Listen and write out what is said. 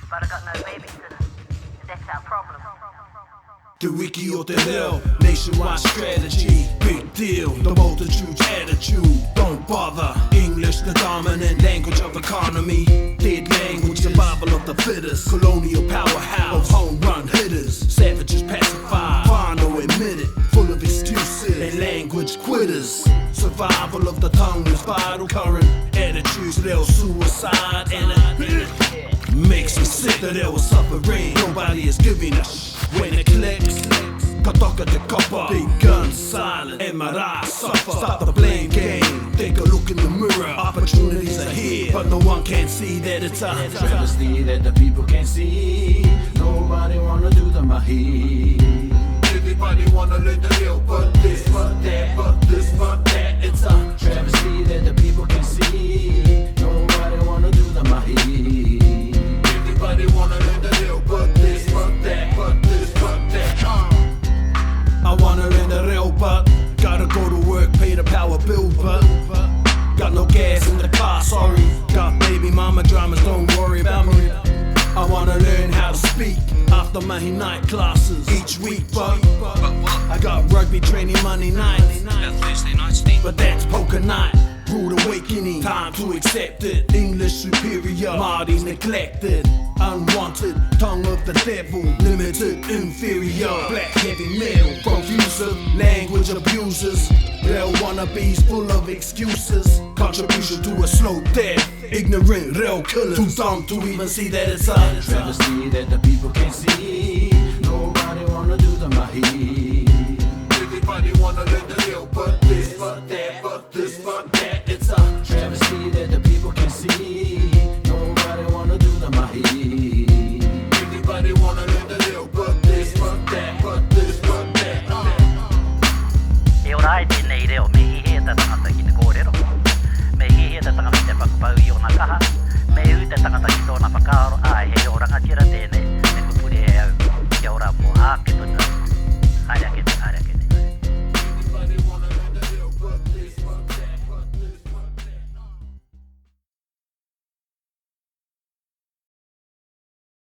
but I got no babysitter. That's our problem. The wiki or the reo, nationwide strategy, big deal, the multitude's attitude, don't bother. English, the dominant language of economy, dead language, survival of the fittest, colonial powerhouse of home run hitters, savages pacified, whānau admitted, full of excuses, and language quitters. Survival of the tongue is vital, current attitudes, real suicide, and it makes me sick that there was suffering, nobody is giving us. When it clicks, katoka te kapa, big guns silent, MRI suffer. Stop the blame game, take a look in the mirror. Opportunities are here, but no one can see that it's a travesty that the people can't see. Nobody wanna do the mahi. Everybody wanna learn the real, but this, but that, but this, but that. It's a travesty that the people can't see. Nobody wanna do the mahi. Everybody wanna learn the real, but this, but that, but this, but that. I wanna learn the real, but gotta go to work, pay the power bill, but got no gas in the car, sorry. Got baby mama dramas, don't worry about me. I wanna learn how to speak after my night classes each week, but I got rugby training Monday night, Thursday night, Steve. but that's poker night. Rude awakening, time to accept it. English superior, Māori neglected, unwanted, tongue of the devil, limited, inferior, black heavy metal, confuser, language abusers, real wannabes full of excuses, contribution to a slow death, ignorant, real killers, too dumb to even see that it's a travesty that the people can't see. Nobody wanna do the mahi. Everybody wanna learn the real, but this, but that, but this, but that. It's a travesty that the people can't see. Nobody wanna do the mahi. Everybody wanna learn the real, but this, but that, but this, but that. E ora tēnei reo, me hihe te tangata ki te kōrero. Me hihe te tangata te whakapau i ona kaha. Me hu te tangata ki tōna whakaaro, ai he o rangatira tēnei. Me kupuri e au, kia ora mo ake tōna.